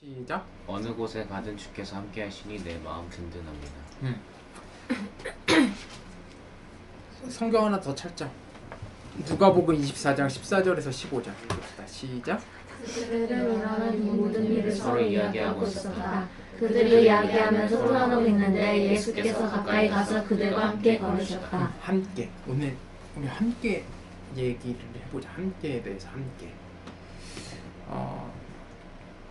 시작. 어느 곳에 가든 주께서 함께 하시니 내 마음 든든합니다. 성경 하나 더 찾자. 누가복음 24장 14절에서 15절. 시작. 그들은 일어나는 모든 일을 서로 이야기하고 있었다. 그들이 이야기하면서 떠나고 있는데 예수께서 가까이 가서 그들과 함께 걸으셨다. 함께. 오늘 우리 함께 얘기를 해보자. 함께에 대해서 함께.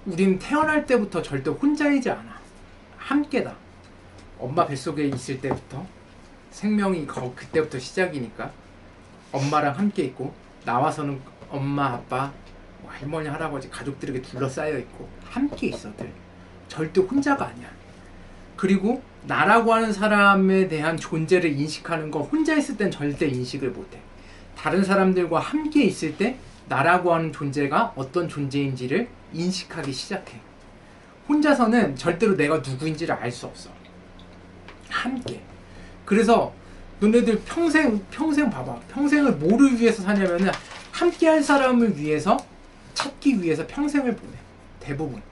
우린 태어날 때부터 절대 혼자이지 않아. 함께다. 엄마 뱃속에 있을 때부터 생명이 그때부터 시작이니까 엄마랑 함께 있고, 나와서는 엄마, 아빠, 할머니, 할아버지, 가족들에게 둘러싸여 있고 함께 있어 늘. 절대 혼자가 아니야. 그리고 나라고 하는 사람에 대한 존재를 인식하는 거 혼자 있을 땐 절대 인식을 못해. 다른 사람들과 함께 있을 때 나라고 하는 존재가 어떤 존재인지를 인식하기 시작해. 혼자서는 절대로 내가 누구인지를 알 수 없어. 함께. 그래서 너네들 평생 봐봐. 평생을 뭐를 위해서 사냐면은 함께 할 사람을 위해서 찾기 위해서 평생을 보내. 대부분.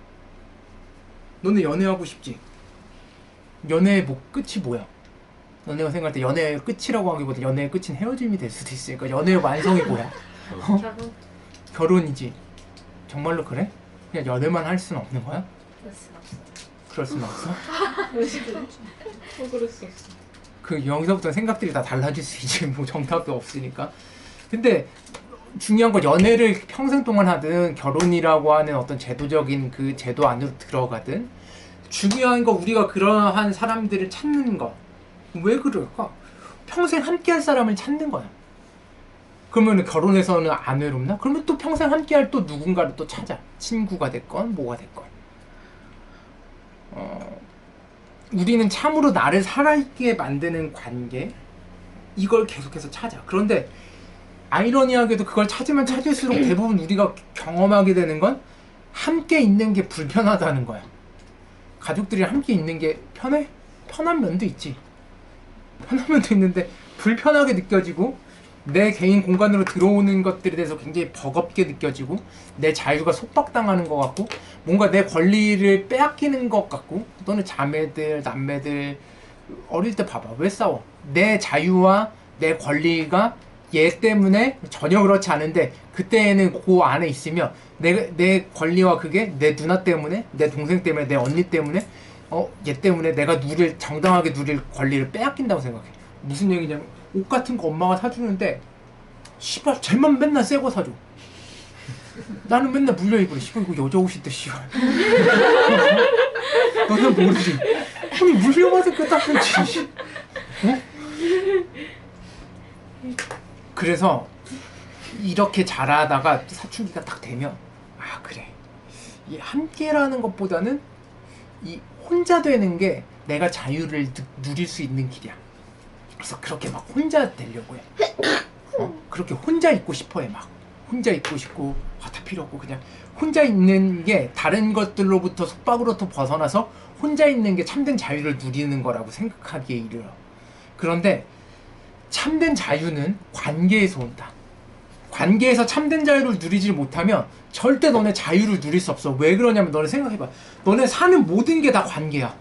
너네 연애하고 싶지? 연애의 끝이 뭐야? 너네가 생각할 때 연애의 끝이라고 하기보다 연애의 끝은 헤어짐이 될 수도 있으니까 연애의 완성이 뭐야? 결혼. 결혼이지. 정말로 그래? 그냥 연애만 할 수는 없는 거야? 그럴 수는 없어? 그럴 수 없어. 그 여기서부터 생각들이 다 달라질 수 있지. 뭐 정답도 없으니까. 근데 중요한 건 연애를 평생 동안 하든 결혼이라고 하는 어떤 제도적인 그 제도 안으로 들어가든 중요한 건 우리가 그러한 사람들을 찾는 거. 왜 그럴까? 평생 함께 할 사람을 찾는 거야. 그러면 결혼해서는 안 외롭나? 그러면 또 평생 함께 할 또 누군가를 또 찾아. 친구가 됐건 뭐가 됐건. 우리는 참으로 나를 살아있게 만드는 관계, 이걸 계속해서 찾아. 그런데 아이러니하게도 그걸 찾으면 찾을수록 대부분 우리가 경험하게 되는 건 함께 있는 게 불편하다는 거야. 가족들이 함께 있는 게 편해? 편한 면도 있지. 편한 면도 있는데 불편하게 느껴지고, 내 개인 공간으로 들어오는 것들에 대해서 굉장히 버겁게 느껴지고, 내 자유가 속박당하는 것 같고, 뭔가 내 권리를 빼앗기는 것 같고. 너는 자매들, 남매들 어릴 때 봐봐. 왜 싸워? 내 자유와 내 권리가 얘 때문에 전혀 그렇지 않은데, 그때는 그 안에 있으면 내 권리와 그게 내 누나 때문에, 내 동생 때문에, 내 언니 때문에, 얘 때문에 내가 정당하게 누릴 권리를 빼앗긴다고 생각해. 무슨 얘기냐면, 옷 같은 거 엄마가 사주는데 씨발 쟤만 맨날 새 거 사줘. 나는 맨날 물려 입으래. 씨발 이거 여자 옷인데 씨발. 너는 모르지. 아니 물려봐서 끝났지. 어? 그래서 이렇게 자라다가 사춘기가 딱 되면, 아 그래, 이 함께라는 것보다는 이 혼자 되는 게 내가 자유를 누릴 수 있는 길이야. 그래서 그렇게 막 혼자 되려고 해. 그렇게 혼자 있고 싶어 해. 막 혼자 있고 싶고, 다 필요 없고 그냥 혼자 있는 게 다른 것들로부터 속박으로부터 벗어나서 혼자 있는 게 참된 자유를 누리는 거라고 생각하기에 이르러. 그런데 참된 자유는 관계에서 온다. 관계에서 참된 자유를 누리지 못하면 절대 너네 자유를 누릴 수 없어. 왜 그러냐면, 너네 생각해봐. 너네 사는 모든 게 다 관계야.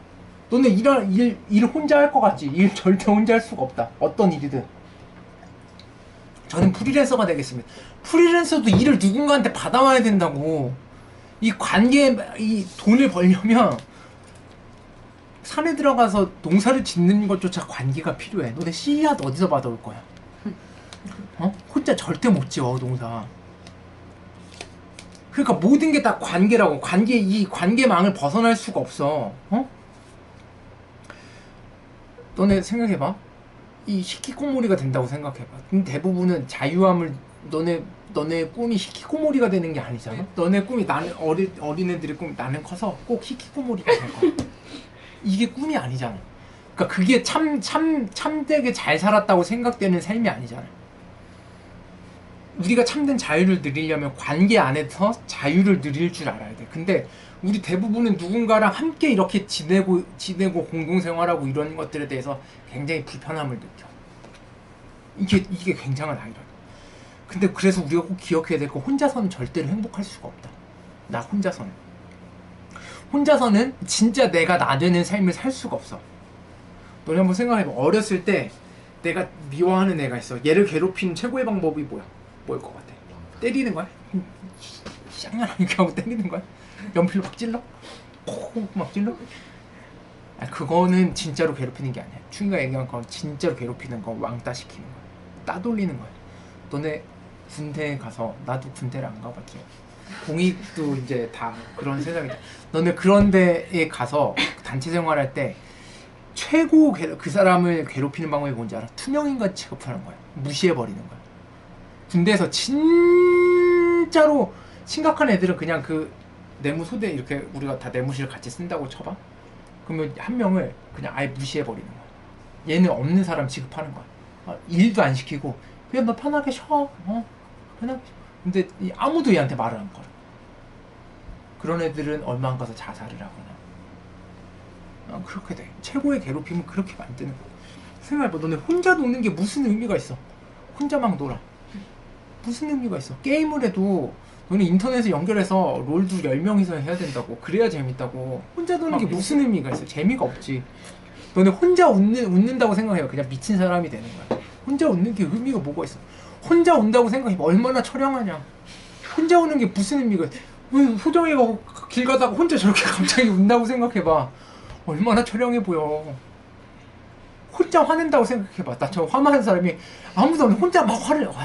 너네 일 혼자 할 것 같지? 일 절대 혼자 할 수가 없다. 어떤 일이든. 저는 프리랜서가 되겠습니다. 프리랜서도 일을 누군가한테 받아와야 된다고. 이 이 돈을 벌려면 산에 들어가서 농사를 짓는 것조차 관계가 필요해. 너네 씨앗 어디서 받아올 거야? 혼자 절대 못 지어 농사. 그러니까 모든 게 다 관계라고. 이 관계망을 벗어날 수가 없어. 너네 생각해봐. 이 히키코모리가 된다고 생각해봐. 근데 대부분은 자유함을, 너네 꿈이 히키코모리가 되는 게 아니잖아. 너네 꿈이, 나는 어린애들의 꿈이 나는 커서 꼭 히키코모리가 될 거야. 이게 꿈이 아니잖아. 그러니까 그게 참되게 잘 살았다고 생각되는 삶이 아니잖아. 우리가 참된 자유를 누리려면 관계 안에서 자유를 누릴 줄 알아야 돼. 근데 우리 대부분은 누군가랑 함께 이렇게 지내고 공동생활하고 이런 것들에 대해서 굉장히 불편함을 느껴. 이게 굉장한 아이러니. 근데 그래서 우리가 꼭 기억해야 될 거, 혼자서는 절대로 행복할 수가 없다. 나 혼자서는. 혼자서는 진짜 내가 나되는 삶을 살 수가 없어. 너네 한번 생각해봐. 어렸을 때 내가 미워하는 애가 있어. 얘를 괴롭히는 최고의 방법이 뭐야? 뭐일 것 같아? 때리는 거야? 쌍년하게 하고 때리는 거야? 연필로 막 찔러? 콕 막 찔러? 아, 그거는 진짜로 괴롭히는 게 아니야. 충이가 얘기한 건 진짜로 괴롭히는 거, 왕따 시키는 거야. 따돌리는 거야. 너네 군대 가서, 나도 군대를 안 가봤지. 공익도 이제 다 그런 세상이다. 너네 그런 데에 가서 단체 생활할 때 최고 그 사람을 괴롭히는 방법이 뭔지 알아? 투명인간 취급하는 거야. 무시해버리는 거야. 군대에서 진짜로 심각한 애들은 그냥 그 내무소대 이렇게 우리가 다 내무실 같이 쓴다고 쳐봐. 그러면 한 명을 그냥 아예 무시해버리는 거야. 얘는 없는 사람 취급하는 거야. 일도 안 시키고 그냥 너 편하게 쉬어. 편하게 쉬어. 근데 아무도 얘한테 말을 안 걸어. 그런 애들은 얼마 안 가서 자살을 하거나 그렇게 돼. 최고의 괴롭힘은 그렇게 만드는 거야. 생각해봐. 너네 혼자 노는 게 무슨 의미가 있어? 혼자 막 놀아. 무슨 의미가 있어? 게임을 해도 너네 인터넷에 연결해서 롤도 10명이서 해야 된다고. 그래야 재밌다고. 혼자 노는 게 무슨 의미가 있어? 재미가 없지. 너네 혼자 웃는다고 생각해요. 그냥 미친 사람이 되는 거야. 혼자 웃는 게 의미가 뭐가 있어? 혼자 운다고 생각해봐. 얼마나 처량하냐. 혼자 우는 게 무슨 의미가 있어? 소정이가 길 가다가 혼자 저렇게 갑자기 운다고 생각해봐. 얼마나 처량해 보여. 혼자 화낸다고 생각해봐. 나처럼 화많은 사람이 아무도 없는 혼자 막 화를 와,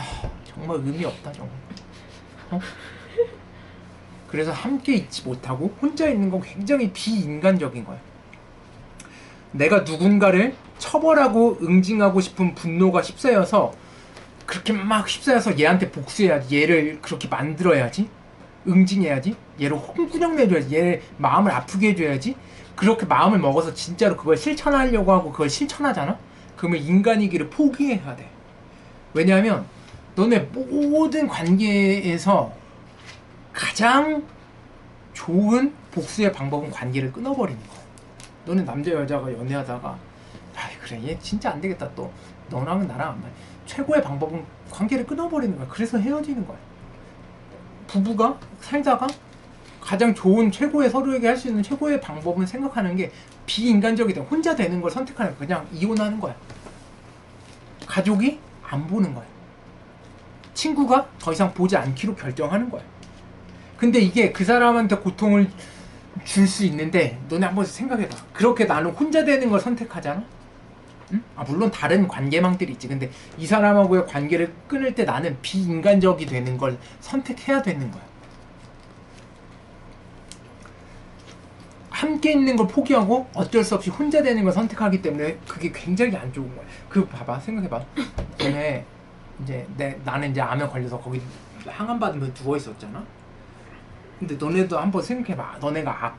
정말 의미 없다 정말. 그래서 함께 있지 못하고 혼자 있는 건 굉장히 비인간적인 거야. 내가 누군가를 처벌하고 응징하고 싶은 분노가 휩싸여서 그렇게 막 휩싸여서 얘한테 복수해야지. 얘를 그렇게 만들어야지. 응징해야지. 얘를 홍구녕 내줘야지. 얘를 마음을 아프게 해줘야지. 그렇게 마음을 먹어서 진짜로 그걸 실천하려고 하고 그걸 실천하잖아? 그러면 인간이기를 포기해야 돼. 왜냐하면 너네 모든 관계에서 가장 좋은 복수의 방법은 관계를 끊어버리는 거야. 너는 남자 여자가 연애하다가 아 그래 얘 진짜 안 되겠다 또 너랑은 나랑 안 맞아. 최고의 방법은 관계를 끊어버리는 거야. 그래서 헤어지는 거야. 부부가 살다가 가장 좋은 최고의 서로에게 할 수 있는 최고의 방법은 생각하는 게 비인간적이다. 혼자 되는 걸 선택하는 거야. 그냥 이혼하는 거야. 가족이 안 보는 거야. 친구가 더 이상 보지 않기로 결정하는 거야. 근데 이게 그 사람한테 고통을 줄 수 있는데 너네 한번 생각해봐. 그렇게 나는 혼자 되는 걸 선택하잖아? 응? 물론 다른 관계망들이 있지. 근데 이 사람하고의 관계를 끊을 때 나는 비인간적이 되는 걸 선택해야 되는 거야. 함께 있는 걸 포기하고 어쩔 수 없이 혼자 되는 걸 선택하기 때문에 그게 굉장히 안 좋은 거야. 그 봐봐, 생각해봐. 전에 이제 나는 이제 암에 걸려서 거기 항암 받으면 누워 있었잖아. 근데 너네도 한번 생각해봐. 너네가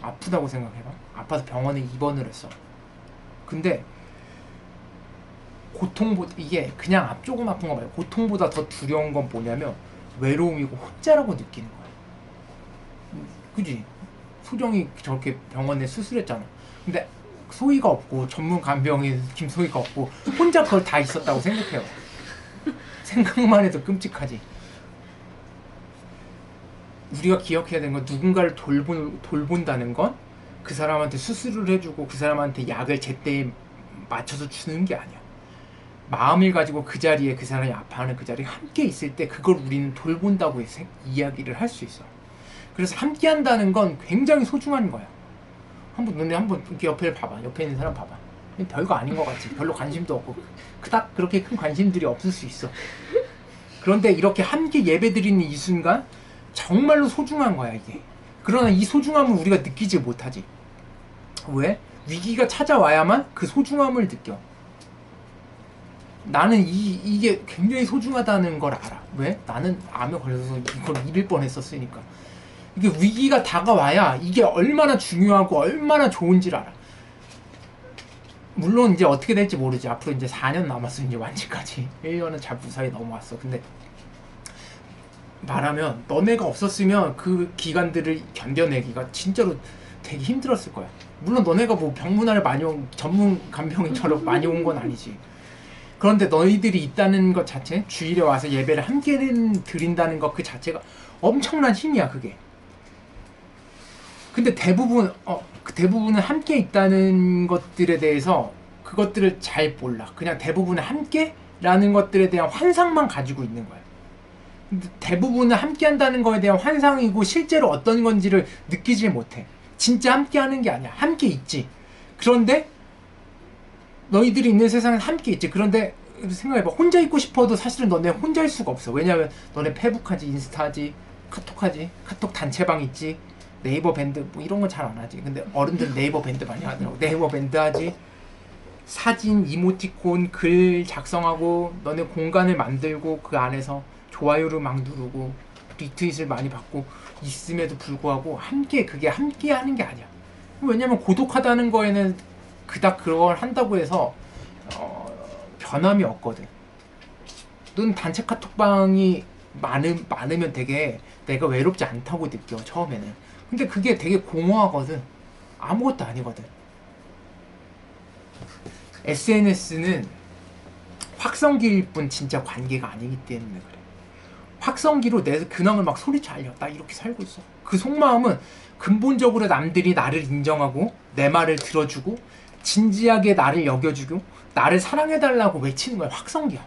아프다고 생각해봐. 아파서 병원에 입원을 했어. 근데 고통보다 이게 그냥 조금 아픈 거 말고 고통보다 더 두려운 건 뭐냐면 외로움이고 혼자라고 느끼는 거야. 그지? 소정이 저렇게 병원에 수술했잖아. 근데 소희가 없고 전문 간병인 김소희가 없고 혼자 그걸 다 있었다고 생각해요. 생각만 해도 끔찍하지. 우리가 기억해야 되는 건 누군가를 돌본다는 건 그 사람한테 수술을 해주고 그 사람한테 약을 제때에 맞춰서 주는 게 아니야. 마음을 가지고 그 자리에 그 사람이 아파하는 그 자리에 함께 있을 때 그걸 우리는 돌본다고 이야기를 할 수 있어. 그래서 함께 한다는 건 굉장히 소중한 거야. 너네 한번 이렇게 옆에 봐봐. 옆에 있는 사람 봐봐. 별거 아닌 것 같지. 별로 관심도 없고 그닥 그렇게 큰 관심들이 없을 수 있어. 그런데 이렇게 함께 예배드리는 이 순간 정말로 소중한 거야 이게. 그러나 이 소중함을 우리가 느끼지 못하지. 왜? 위기가 찾아와야만 그 소중함을 느껴. 나는 이게 굉장히 소중하다는 걸 알아. 왜? 나는 암에 걸려서 이걸 잃을 뻔했었으니까. 이게 위기가 다가와야 이게 얼마나 중요하고 얼마나 좋은지를 알아. 물론 이제 어떻게 될지 모르지. 앞으로 이제 4년 남았어. 이제 완치까지 1년은 잘 무사히 넘어왔어. 근데 말하면 너네가 없었으면 그 기간들을 견뎌내기가 진짜로 되게 힘들었을 거야. 물론 너네가 뭐 병문안을 많이 온 전문 간병인처럼 많이 온 건 아니지. 그런데 너희들이 있다는 것 자체, 주일에 와서 예배를 함께 드린다는 것 그 자체가 엄청난 힘이야. 그게 근데 대부분은 함께 있다는 것들에 대해서 그것들을 잘 몰라. 그냥 대부분은 함께라는 것들에 대한 환상만 가지고 있는 거야. 근데 대부분은 함께 한다는 거에 대한 환상이고 실제로 어떤 건지를 느끼지 못해. 진짜 함께 하는 게 아니야. 함께 있지. 그런데 너희들이 있는 세상은 함께 있지. 그런데 생각해봐. 혼자 있고 싶어도 사실은 너네 혼자일 수가 없어. 왜냐면 너네 페북하지, 인스타하지, 카톡하지, 카톡 단체방 있지, 네이버 밴드 뭐 이런 건 잘 안 하지. 근데 어른들은 네이버 밴드 많이 하더라고. 네이버 밴드 하지. 사진, 이모티콘, 글 작성하고 너네 공간을 만들고 그 안에서 좋아요를 막 누르고 리트윗을 많이 받고 있음에도 불구하고 그게 함께 하는 게 아니야. 왜냐면 고독하다는 거에는 그닥 그걸 한다고 해서 변함이 없거든. 넌 단체 카톡방이 많으면 되게 내가 외롭지 않다고 느껴, 처음에는. 근데 그게 되게 공허하거든. 아무것도 아니거든. SNS는 확성기일 뿐 진짜 관계가 아니기 때문에 그래. 확성기로 내 근황을 막 소리쳐 알려. 나 이렇게 살고 있어. 그 속마음은 근본적으로 남들이 나를 인정하고 내 말을 들어주고 진지하게 나를 여겨주고 나를 사랑해달라고 외치는 거야. 확성기야.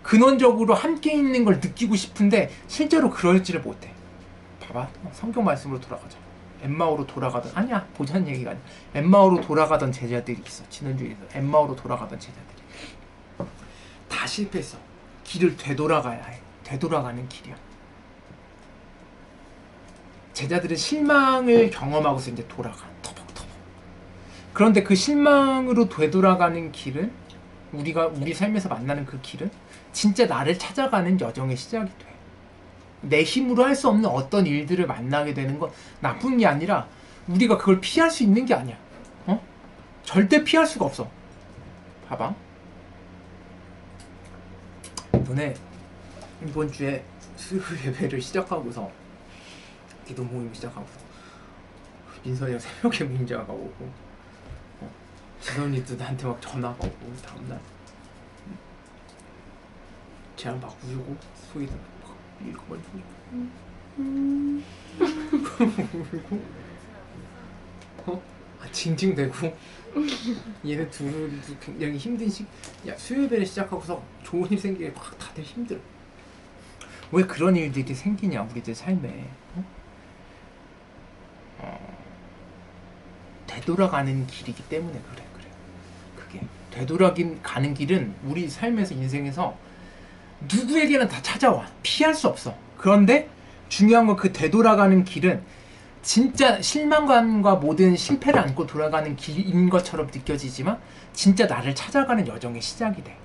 근원적으로 함께 있는 걸 느끼고 싶은데 실제로 그럴지를 못해. 봐봐. 성경 말씀으로 돌아가자. 엠마오로 돌아가던, 아니야, 보자는 얘기가 아니야. 엠마오로 돌아가던 제자들이 있어. 지난주에서 엠마오로 돌아가던 제자들이 다 실패했어. 길을 되돌아가야 해. 되돌아가는 길이야. 제자들은 실망을 경험하고서 이제 돌아가. 터벅터벅. 그런데 그 실망으로 되돌아가는 길은, 우리 삶에서 만나는 그 길은 진짜 나를 찾아가는 여정의 시작이 돼. 내 힘으로 할 수 없는 어떤 일들을 만나게 되는 건 나쁜 게 아니라 우리가 그걸 피할 수 있는 게 아니야. 절대 피할 수가 없어. 봐봐. 너네 이번 주에 수요 예배를 시작하고서, 기도 모임 시작하고서 민선이가 새벽에 문자가 오고, 지선이도 나한테 막 전화가 오고, 다음날 쟤랑 막 울고, 소희도 막 읽어가지고 울고, 징징대고. 얘네 둘도 굉장히 힘든 수요예배를 시작하고서 좋은 일 생기게 막 다들 힘들어. 왜 그런 일들이 생기냐, 우리들 삶에. 되돌아가는 길이기 때문에 그래. 그게 되돌아가는 길은 우리 삶에서, 인생에서 누구에게나 다 찾아와. 피할 수 없어. 그런데 중요한 건 그 되돌아가는 길은 진짜 실망감과 모든 실패를 안고 돌아가는 길인 것처럼 느껴지지만 진짜 나를 찾아가는 여정의 시작이 돼.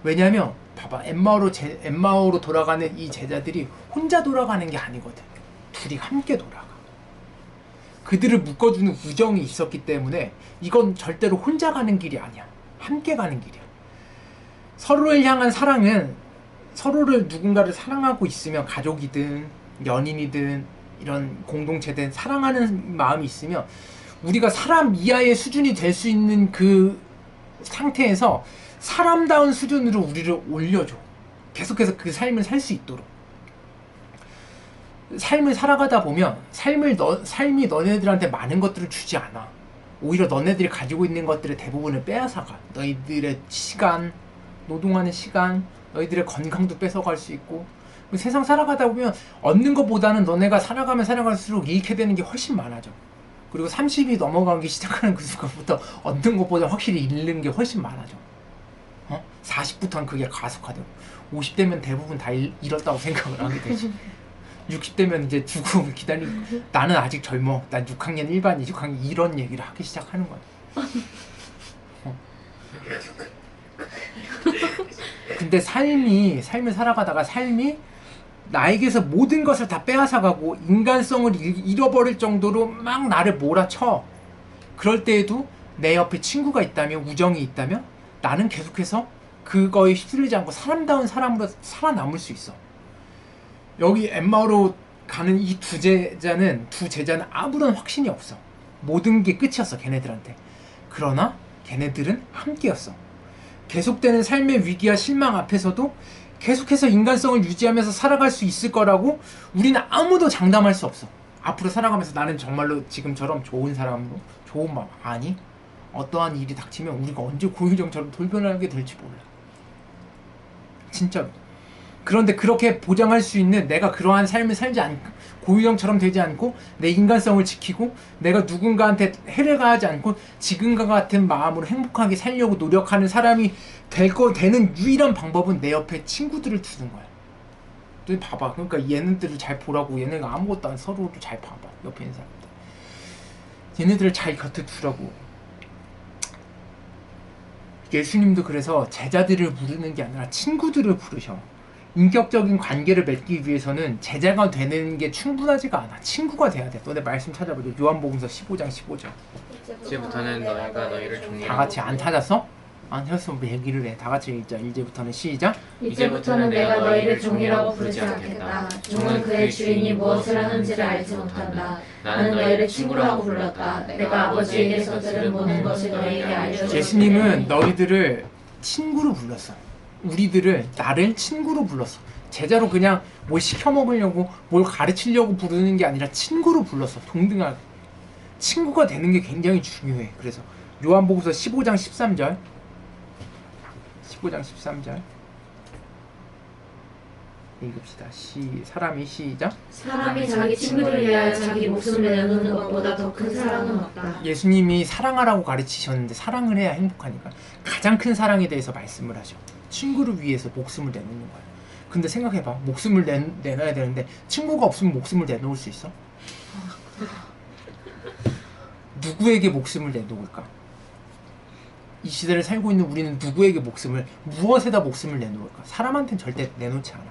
왜냐면 봐봐, 엠마오로 돌아가는 이 제자들이 혼자 돌아가는 게 아니거든. 둘이 함께 돌아가. 그들을 묶어주는 우정이 있었기 때문에 이건 절대로 혼자 가는 길이 아니야. 함께 가는 길이야. 서로를 향한 사랑은, 서로를 누군가를 사랑하고 있으면, 가족이든 연인이든 이런 공동체든 사랑하는 마음이 있으면 우리가 사람 이하의 수준이 될 수 있는 그 상태에서 사람다운 수준으로 우리를 올려줘. 계속해서 그 삶을 살 수 있도록. 삶을 살아가다 보면 삶이 너네들한테 많은 것들을 주지 않아. 오히려 너네들이 가지고 있는 것들의 대부분을 빼앗아가. 너희들의 시간, 노동하는 시간, 너희들의 건강도 뺏어갈 수 있고. 세상 살아가다 보면 얻는 것보다는 너네가 살아가면 살아갈수록 잃게 되는 게 훨씬 많아져. 그리고 30이 넘어가기 시작하는 그 순간부터 얻는 것보다 확실히 잃는 게 훨씬 많아져. 40부터는 그게 가속화되고 50대면 대부분 다 잃었다고 생각을 하게 되지. 60대면 이제 죽음을 기다리고, 나는 아직 젊어, 난 6학년 1반이 6학년, 이런 얘기를 하기 시작하는 거야. 근데 삶을 살아가다가 삶이 나에게서 모든 것을 다 빼앗아가고 인간성을 잃어버릴 정도로 막 나를 몰아쳐. 그럴 때에도 내 옆에 친구가 있다면, 우정이 있다면 나는 계속해서 그거에 휩쓸리지 않고 사람다운 사람으로 살아남을 수 있어. 여기 엠마오로 가는 이 두 제자는 아무런 확신이 없어. 모든 게 끝이었어, 걔네들한테. 그러나 걔네들은 함께였어. 계속되는 삶의 위기와 실망 앞에서도 계속해서 인간성을 유지하면서 살아갈 수 있을 거라고 우리는 아무도 장담할 수 없어. 앞으로 살아가면서 나는 정말로 지금처럼 좋은 사람으로 좋은 마음 아니 어떠한 일이 닥치면 우리가 언제 고유정처럼 돌변하게 될지 몰라. 진짜로. 그런데 그렇게 보장할 수 있는 내가 그러한 삶을 살지 않고 고유정처럼 되지 않고 내 인간성을 지키고 내가 누군가한테 해를 가하지 않고 지금과 같은 마음으로 행복하게 살려고 노력하는 사람이 되는 유일한 방법은 내 옆에 친구들을 두는 거야. 너 봐봐. 그러니까 얘네들을 잘 보라고. 얘네가 아무것도 안 서로를 잘 봐봐. 옆에 있는 사람들. 얘네들을 잘 곁에 두라고. 예수님도 그래서 제자들을 부르는 게 아니라 친구들을 부르셔. 인격적인 관계를 맺기 위해서는 제자가 되는 게 충분하지가 않아. 친구가 돼야 돼. 너네 말씀 찾아보자. 요한복음서 15장 15절. 이제부터는 너희가 너희를 다 종이라고 같이 안 찾았어? 안 찾았으면 얘기를 해. 다 같이 읽자. 이제부터는 시작. 이제부터는 내가 너희를 종이라고 부르지 않겠다. 종은 그의 주인이 무엇을 하는지를 알지 못한다. 나는 너희를 친구라고 불렀다. 내가 아버지에게서 들은 모든 것을 너희에게 알려줬다. 예수님은 너희들을 친구로 불렀어. 우리들을 나를 친구로 불렀어. 제자로 그냥 뭘 시켜 먹으려고 뭘 가르치려고 부르는 게 아니라 친구로 불렀어. 동등하게. 친구가 되는 게 굉장히 중요해. 그래서 요한복음서 15장 13절 15장 13절 읽읍시다. 사람이 시작. 사람이 자기 친구를 위하여 자기 목숨을 내놓는 것보다 더 큰 사랑은 없다. 예수님이 사랑하라고 가르치셨는데 사랑을 해야 행복하니까 가장 큰 사랑에 대해서 말씀을 하셔. 친구를 위해서 목숨을 내놓는 거야. 근데 생각해봐. 목숨을 내놔야 되는데 친구가 없으면 목숨을 내놓을 수 있어? 누구에게 목숨을 내놓을까? 이 시대를 살고 있는 우리는 누구에게 무엇에다 목숨을 내놓을까? 사람한테는 절대 내놓지 않아.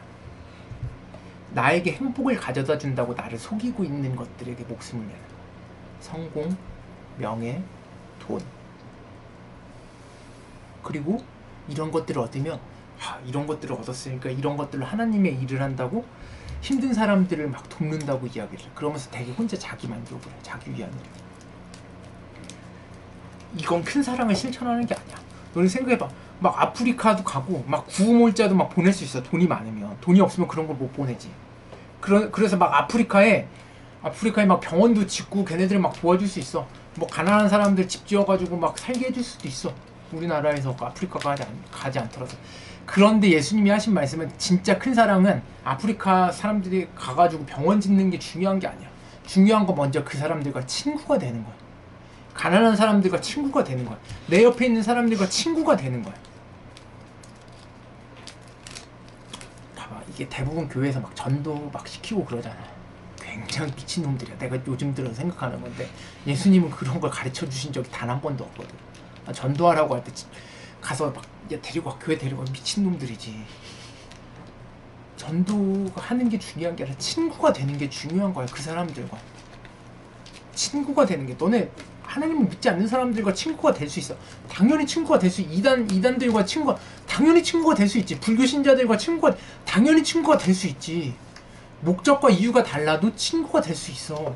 나에게 행복을 가져다 준다고 나를 속이고 있는 것들에게 목숨을 내놔. 성공, 명예, 돈. 그리고 이런 것들을 얻으면 이런 것들을 얻었으니까 이런 것들로 하나님의 일을 한다고 힘든 사람들을 막 돕는다고 이야기를 해. 그러면서 되게 혼자 자기 만족을 해. 자기 위안을 해. 이건 큰 사랑을 실천하는 게 아니야. 너는 생각해봐. 막 아프리카도 가고 막 구호몰자도 막 보낼 수 있어. 돈이 많으면. 돈이 없으면 그런 걸 못 보내지. 그래서 막 아프리카에 막 병원도 짓고 걔네들 막 도와줄 수 있어. 뭐 가난한 사람들 집 지어가지고 막 살게 해줄 수도 있어. 우리나라에서 아프리카 가지 않더라도. 그런데 예수님이 하신 말씀은 진짜 큰 사랑은 아프리카 사람들이 가가지고 병원 짓는 게 중요한 게 아니야. 중요한 건 먼저 그 사람들과 친구가 되는 거야. 가난한 사람들과 친구가 되는 거야. 내 옆에 있는 사람들과 친구가 되는 거야. 봐봐. 이게 대부분 교회에서 막 전도 막 시키고 그러잖아. 굉장히 미친놈들이야. 내가 요즘 들어서 생각하는 건데 예수님은 그런 걸 가르쳐 주신 적이 단 한 번도 없거든. 전도하라고 할 때 가서 막 교회 데리고 미친놈들이지. 전도가 하는 게 중요한 게 아니라 친구가 되는 게 중요한 거야. 그 사람들과 친구가 되는 게. 너네 하나님을 믿지 않는 사람들과 친구가 될 수 있어. 당연히 친구가 될 수 있어. 이단들과 당연히 친구가 될 수 있지. 불교 신자들과 당연히 친구가 될 수 있지. 목적과 이유가 달라도 친구가 될 수 있어.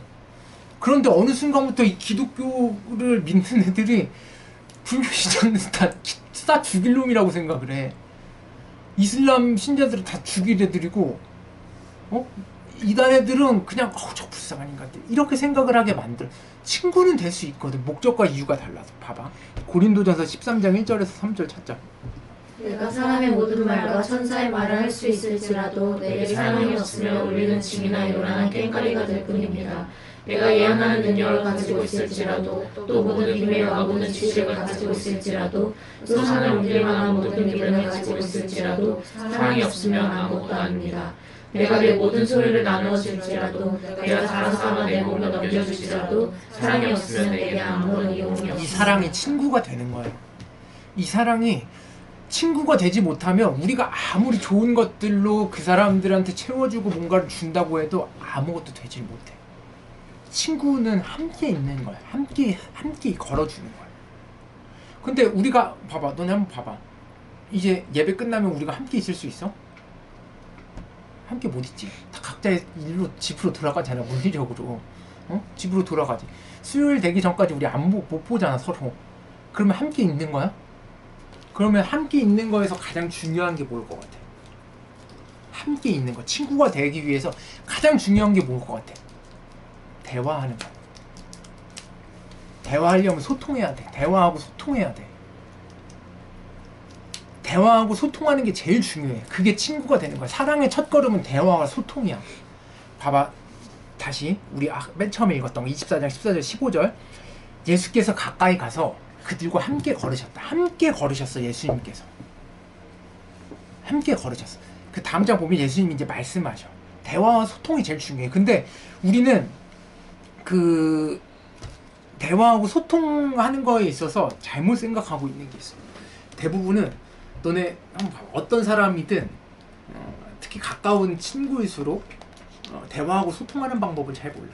그런데 어느 순간부터 이 기독교를 믿는 애들이 불교 신자는 다 죽일 놈이라고 생각을 해. 이슬람 신자들은 다 죽일 애들이고, 이단 애들은 그냥 저 불쌍한 인간들 이렇게 생각을 하게 만들어. 친구는 될 수 있거든. 목적과 이유가 달라서. 봐봐. 고린도전서 13장 1절에서 3절 찾자. 내가 사람의 모든 말과 천사의 말을 할 수 있을지라도 내게 사랑이 없으면 울리는 징이나 요란한 꽹과리가 될 뿐입니다. 내가 예언하는 능력을 가지고 있을지라도 또 모든 비밀과 모든 지식을 가지고 있을지라도 또 산을 옮길 만한 모든 믿음을 가지고 있을지라도 사랑이 없으면 아무것도 아닙니다. 내가 내 모든 소리를 나누어 줄지라도 내가 자라사와 내 몸을 넘겨줄지라도 사랑이 없으면 내게 아무런 이용이 없습니다. 이 사랑이 친구가 되는 거예요. 이 사랑이 친구가 되지 못하면 우리가 아무리 좋은 것들로 그 사람들한테 채워주고 뭔가를 준다고 해도 아무것도 되질 못해. 친구는 함께 있는 거야. 함께 걸어주는 거야. 근데 우리가 봐봐. 너네 한번 봐봐. 이제 예배 끝나면 우리가 함께 있을 수 있어? 함께 못 있지. 다 각자의 일로 집으로 돌아가잖아. 물리적으로. 집으로 돌아가지. 수요일 되기 전까지 우리 못 보잖아, 서로. 그러면 함께 있는 거야? 그러면 함께 있는 거에서 가장 중요한 게 뭘 것 같아? 함께 있는 거. 친구가 되기 위해서 가장 중요한 게 뭘 것 같아? 대화하는 거야. 대화하려면 소통해야 돼. 대화하고 소통해야 돼. 대화하고 소통하는 게 제일 중요해. 그게 친구가 되는 거야. 사랑의 첫걸음은 대화와 소통이야. 봐봐. 다시 우리 맨 처음에 읽었던 거 24장 14절 15절 예수께서 가까이 가서 그들과 함께 걸으셨다. 함께 걸으셨어. 예수님께서 함께 걸으셨어. 그 다음 장 보면 예수님이 이제 말씀하셔. 대화와 소통이 제일 중요해. 근데 우리는 그 대화하고 소통하는 거에 있어서 잘못 생각하고 있는 게 있어. 대부분은 너네 한번 봐봐. 어떤 사람이든 특히 가까운 친구일수록 대화하고 소통하는 방법을 잘 몰라.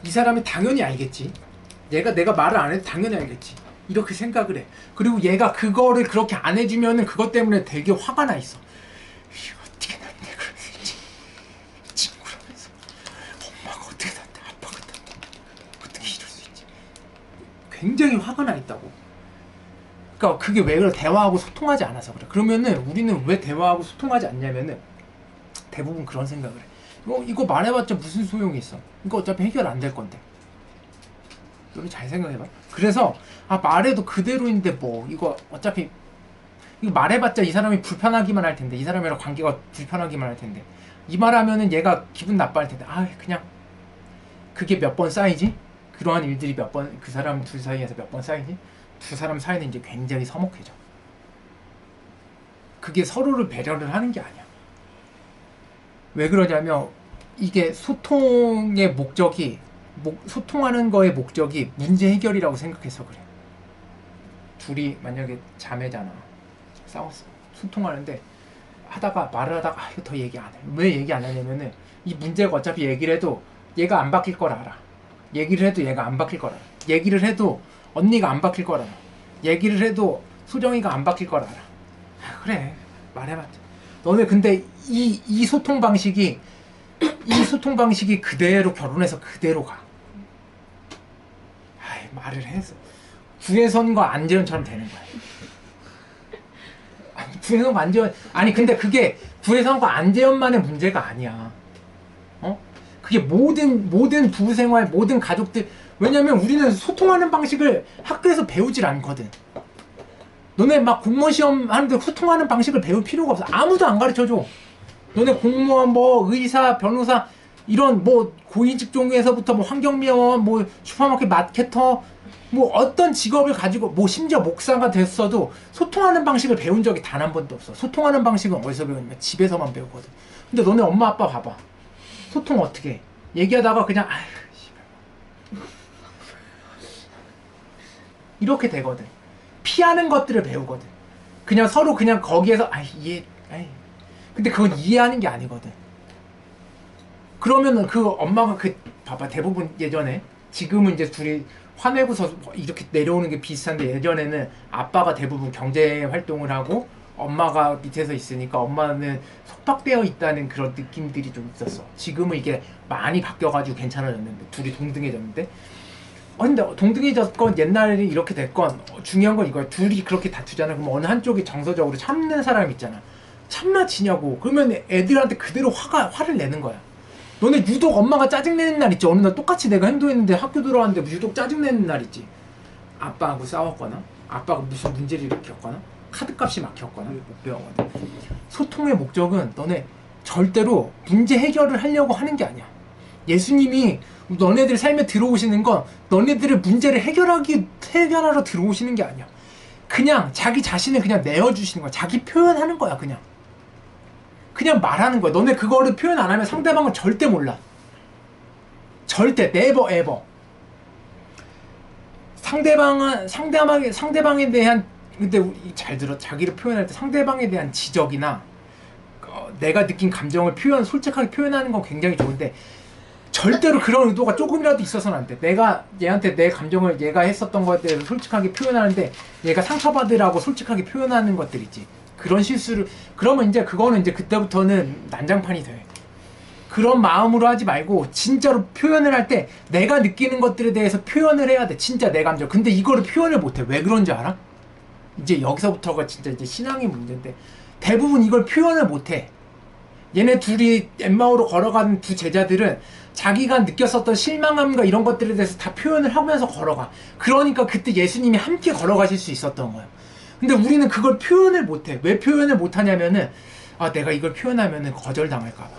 이 사람이 당연히 알겠지. 내가 말을 안 해도 당연히 알겠지. 이렇게 생각을 해. 그리고 얘가 그거를 그렇게 안 해주면은 그것 때문에 되게 화가 나 있어. 어떻게 나한테 그럴 수 있지? 친구라면서 엄마가 어떻게 나한테 아빠가 나한테 어떻게 이럴 수 있지? 굉장히 화가 나 있다고. 그러니까 그게 왜 그래? 대화하고 소통하지 않아서 그래. 그러면은 우리는 왜 대화하고 소통하지 않냐면은 대부분 그런 생각을 해. 이거 말해봤자 무슨 소용이 있어? 이거 어차피 해결 안 될 건데. 너는 잘 생각해봐. 그래서 말해도 그대로인데 뭐 이거 어차피 이거 말해봤자 이 사람이 불편하기만 할 텐데, 이 사람이랑 관계가 불편하기만 할 텐데, 이 말하면은 얘가 기분 나빠할 텐데, 그냥 그게 몇 번 쌓이지? 그러한 일들이 몇 번 그 사람 둘 사이에서 몇 번 쌓이지? 두 사람 사이는 이제 굉장히 서먹해져. 그게 서로를 배려를 하는 게 아니야. 왜 그러냐면 이게 소통의 목적이 소통하는 거의 목적이 문제 해결이라고 생각해서 그래. 둘이 만약에 자매잖아. 싸웠어. 소통하는데 말을 하다가 이거 더 얘기 안 해. 왜 얘기 안 하냐면은 이 문제가 어차피 얘기를 해도 얘가 안 바뀔 걸 알아. 얘기를 해도 얘가 안 바뀔 걸 알아. 얘기를 해도 언니가 안 바뀔 걸 알아. 얘기를 해도 소정이가 안 바뀔 걸 알아. 그래. 말해봤자. 너네 근데 이 소통 방식이 그대로 결혼해서 그대로 가. 말을 해서 구혜선과 안재현처럼 되는 거야. 구혜선과 안재현 근데 그게 구혜선과 안재현만의 문제가 아니야. 그게 모든 부부생활 모든 가족들. 왜냐면 우리는 소통하는 방식을 학교에서 배우질 않거든. 너네 막 공무원 시험 하는데 소통하는 방식을 배울 필요가 없어. 아무도 안 가르쳐줘. 너네 공무원 뭐 의사 변호사 이런 뭐 고위직종에서부터 뭐 환경미화원 뭐 슈퍼마켓 마케터 뭐 어떤 직업을 가지고 뭐 심지어 목사가 됐어도 소통하는 방식을 배운 적이 단 한 번도 없어. 소통하는 방식은 어디서 배우냐면 집에서만 배우거든. 근데 너네 엄마 아빠 봐봐. 소통 어떻게 해? 얘기하다가 그냥 이렇게 되거든. 피하는 것들을 배우거든. 그냥 서로 그냥 거기에서 근데 그건 이해하는 게 아니거든. 그러면은 그 엄마가 봐봐. 대부분 예전에 지금은 이제 둘이 화내고서 이렇게 내려오는 게 비슷한데 예전에는 아빠가 대부분 경제 활동을 하고 엄마가 밑에서 있으니까 엄마는 속박되어 있다는 그런 느낌들이 좀 있었어. 지금은 이게 많이 바뀌어가지고 괜찮아졌는데 둘이 동등해졌는데 근데 동등해졌건 옛날에 이렇게 됐건 중요한 건 이거야. 둘이 그렇게 다투잖아. 그럼 어느 한쪽이 정서적으로 참는 사람 있잖아. 참나 지냐고. 그러면 애들한테 그대로 화를 내는 거야. 너네 유독 엄마가 짜증내는 날 있지. 어느 날 똑같이 내가 행동했는데 학교 들어왔는데 유독 짜증내는 날 있지. 아빠하고 싸웠거나 아빠가 무슨 문제를 일으켰거나 카드값이 막혔거나 못 배웠거든. 소통의 목적은 너네 절대로 문제 해결을 하려고 하는 게 아니야. 예수님이 너네들 삶에 들어오시는 건 너네들의 문제를 해결하러 들어오시는 게 아니야. 그냥 자기 자신을 그냥 내어주시는 거야. 자기 표현하는 거야. 그냥 말하는 거야. 너네 그거를 표현 안 하면 상대방은 절대 몰라. 절대 never ever. 상대방에 대한 근데 잘 들어. 자기를 표현할 때 상대방에 대한 지적이나 내가 느낀 감정을 솔직하게 표현하는 건 굉장히 좋은데 절대로 그런 의도가 조금이라도 있어서는 안 돼. 내가 얘한테 내 감정을 얘가 했었던 것에 대해서 솔직하게 표현하는데 얘가 상처받으라고 솔직하게 표현하는 것들이지. 그런 실수를 그러면 이제 그거는 이제 그때부터는 난장판이 돼. 그런 마음으로 하지 말고 진짜로 표현을 할 때 내가 느끼는 것들에 대해서 표현을 해야 돼. 진짜 내 감정. 근데 이거를 표현을 못 해. 왜 그런지 알아? 이제 여기서부터가 진짜 이제 신앙의 문제인데 대부분 이걸 표현을 못 해. 얘네 둘이 엠마오로 걸어가는 두 제자들은 자기가 느꼈었던 실망감과 이런 것들에 대해서 다 표현을 하면서 걸어가. 그러니까 그때 예수님이 함께 걸어가실 수 있었던 거예요. 근데 우리는 그걸 표현을 못해. 왜 표현을 못하냐면은 내가 이걸 표현하면은 거절당할까봐.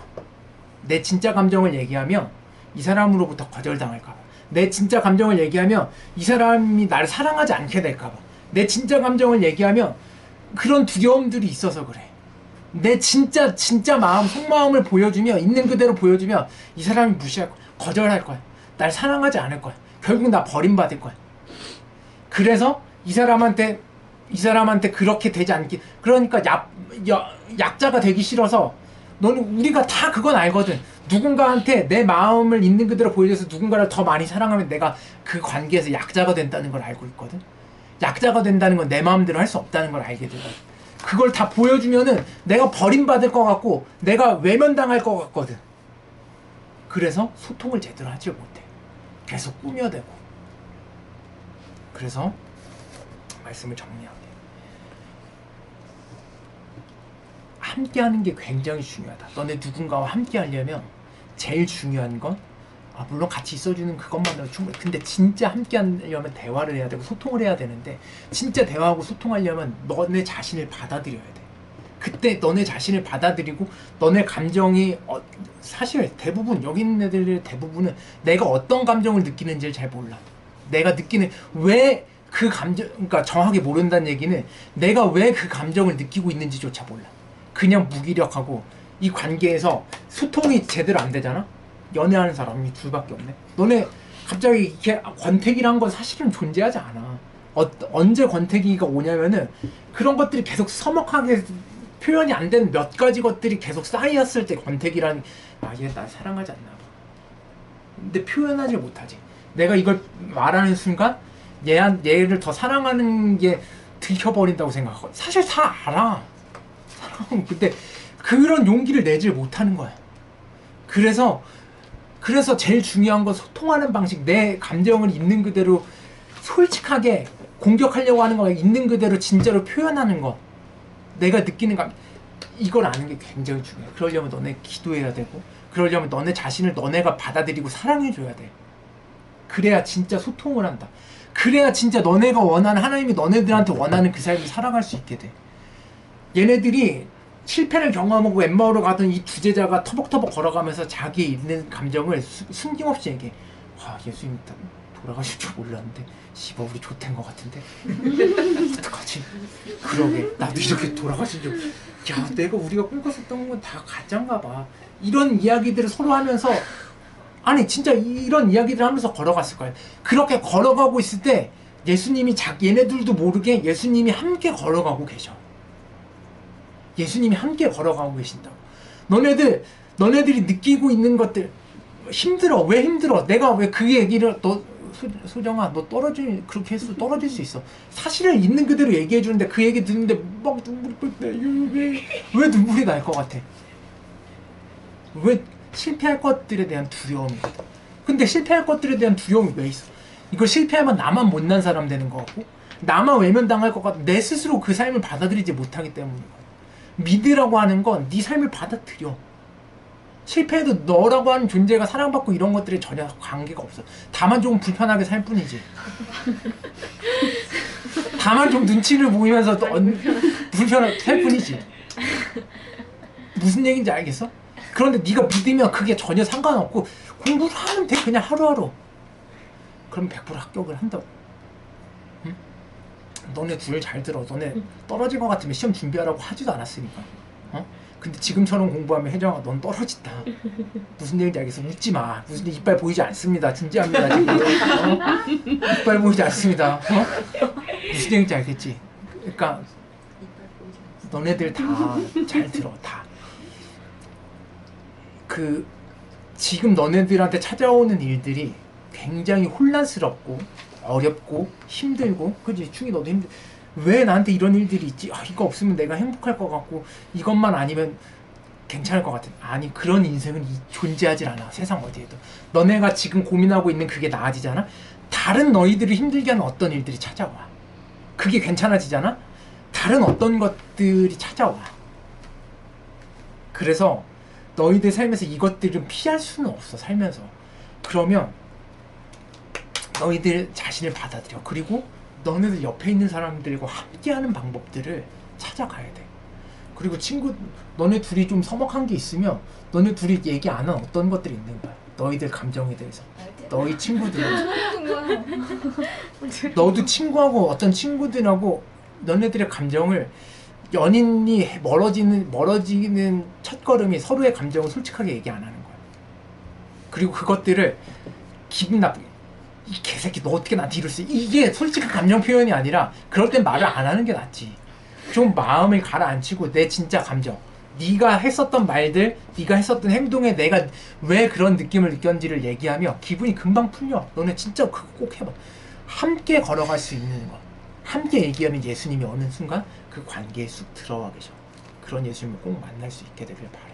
내 진짜 감정을 얘기하면 이 사람으로부터 거절당할까봐. 내 진짜 감정을 얘기하면 이 사람이 나를 사랑하지 않게 될까봐. 내 진짜 감정을 얘기하면 그런 두려움들이 있어서 그래. 내 진짜 마음, 속마음을 보여주면, 있는 그대로 보여주면 이 사람이 무시할 거야. 거절할 거야. 날 사랑하지 않을 거야. 결국 나 버림받을 거야. 그래서 이 사람한테 그렇게 되지 않기. 그러니까 약자가 되기 싫어서 너는 우리가 다 그건 알거든. 누군가한테 내 마음을 있는 그대로 보여줘서 누군가를 더 많이 사랑하면 내가 그 관계에서 약자가 된다는 걸 알고 있거든. 약자가 된다는 건 내 마음대로 할 수 없다는 걸 알게 되거든. 그걸 다 보여주면은 내가 버림받을 것 같고 내가 외면당할 것 같거든. 그래서 소통을 제대로 하지 못해. 계속 꾸며대고. 그래서 말씀을 정리할게. 함께하는 게 굉장히 중요하다. 너네 누군가와 함께하려면 제일 중요한 건 물론 같이 있어주는 그것만으로 충분해. 근데 진짜 함께하려면 대화를 해야 되고 소통을 해야 되는데, 진짜 대화하고 소통하려면 너네 자신을 받아들여야 돼. 그때 너네 자신을 받아들이고 너네 감정이 사실 대부분 여기 있는 애들 대부분은 내가 어떤 감정을 느끼는지를 잘 몰라. 내가 느끼는 왜 그 감정, 그러니까 정확하게 모른다는 얘기는 내가 왜 그 감정을 느끼고 있는지조차 몰라. 그냥 무기력하고 이 관계에서 소통이 제대로 안 되잖아. 연애하는 사람이 둘밖에 없네. 너네 갑자기 이렇게 권태기란 건 사실은 존재하지 않아. 언제 권태기가 오냐면은 그런 것들이 계속 서먹하게 표현이 안 되는 몇 가지 것들이 계속 쌓였을 때 권태기라는, 얘 날 사랑하지 않나 봐. 근데 표현하지 못하지. 내가 이걸 말하는 순간 얘를 더 사랑하는 게 들켜버린다고 생각하고, 사실 다 알아. 근데 그런 용기를 내질 못하는 거야. 그래서 제일 중요한 건 소통하는 방식. 내 감정을 있는 그대로 솔직하게 공격하려고 하는 거 있는 그대로 진짜로 표현하는 거. 내가 느끼는 이걸 아는 게 굉장히 중요해. 그러려면 너네 기도해야 되고, 그러려면 너네 자신을 너네가 받아들이고 사랑해줘야 돼. 그래야 진짜 소통을 한다. 그래야 진짜 너네가 원하는, 하나님이 너네들한테 원하는 그 삶을 살아갈 수 있게 돼. 얘네들이 실패를 경험하고 엠마오로 가던 이 두 제자가 터벅터벅 걸어가면서 자기 있는 감정을 숨김없이 얘기해. 예수님 돌아가실 줄 몰랐는데 우리 좋댄 것 같은데 어떡하지? 그러게 나도 이렇게 돌아가신 줄. 내가 우리가 꿈꿨었던 건 다 가짜인가 봐. 이런 이야기들을 서로 하면서, 아니 진짜 이런 이야기들을 하면서 걸어갔을 거예요. 그렇게 걸어가고 있을 때 예수님이 얘네들도 모르게 예수님이 함께 걸어가고 계셔. 예수님이 함께 걸어가고 계신다고. 너네들이 느끼고 있는 것들 힘들어. 왜 힘들어? 내가 왜 그 얘기를 소정아 너 그렇게 해서 떨어질 수 있어. 사실을 있는 그대로 얘기해 주는데 그 얘기 듣는데 막 눈물이 왜 눈물이 날 것 같아? 왜? 실패할 것들에 대한 두려움이거든. 근데 실패할 것들에 대한 두려움이 왜 있어? 이걸 실패하면 나만 못난 사람 되는 것 같고 나만 외면당할 것 같고 내 스스로 그 삶을 받아들이지 못하기 때문이거든. 믿으라고 하는 건 네 삶을 받아들여. 실패해도 너라고 하는 존재가 사랑받고 이런 것들에 전혀 관계가 없어. 다만 좀 불편하게 살 뿐이지. 다만 좀 눈치를 보이면서 불편하게 살 뿐이지. 무슨 얘기인지 알겠어? 그런데 네가 믿으면 그게 전혀 상관없고 공부를 하면 돼. 그냥 하루하루. 그럼 100% 합격을 한다고. 응? 너네 둘 잘 들어. 너네 떨어질 것 같으면 시험 준비하라고 하지도 않았으니까. 근데 지금처럼 공부하면 혜정아 넌 떨어진다. 무슨 얘기인지 알겠어? 웃지 마. 무슨 이빨 보이지 않습니다. 진지합니다 지금. 이빨 보이지 않습니다. 무슨 얘기인지 알겠지? 그러니까 너네들 다 잘 들어. 다. 지금 너네들한테 찾아오는 일들이 굉장히 혼란스럽고 어렵고 힘들고, 그치? 충이 너도 힘들. 왜 나한테 이런 일들이 있지? 이거 없으면 내가 행복할 것 같고 이것만 아니면 괜찮을 것 같은. 아니, 그런 인생은 존재하질 않아. 세상 어디에도. 너네가 지금 고민하고 있는 그게 나아지잖아? 다른 너희들을 힘들게 하는 어떤 일들이 찾아와. 그게 괜찮아지잖아? 다른 어떤 것들이 찾아와. 그래서 너희들 삶에서 이것들은 피할 수는 없어, 살면서. 그러면 너희들 자신을 받아들여. 그리고 너네들 옆에 있는 사람들과 함께하는 방법들을 찾아가야 돼. 그리고 너네 둘이 좀 서먹한 게 있으면 너네 둘이 얘기 안 한 어떤 것들이 있는 거야. 너희들 감정에 대해서. 너희 친구들은 너도 친구하고 어떤 친구들하고 너네들의 감정을, 연인이 멀어지는 첫걸음이 서로의 감정을 솔직하게 얘기 안 하는 거야. 그리고 그것들을 기분 나쁘게, 이 개새끼 너 어떻게 나한테 이럴 수 있어? 이게 솔직한 감정 표현이 아니라 그럴 땐 말을 안 하는 게 낫지. 좀 마음을 가라앉히고 내 진짜 감정, 네가 했었던 말들, 네가 했었던 행동에 내가 왜 그런 느낌을 느꼈는지를 얘기하며 기분이 금방 풀려. 너네 진짜 그거 꼭 해봐. 함께 걸어갈 수 있는 것, 함께 얘기하면 예수님이 어느 순간 그 관계에 쑥 들어와 계셔. 그런 예수님을 꼭 만날 수 있게 되길 바랍니다.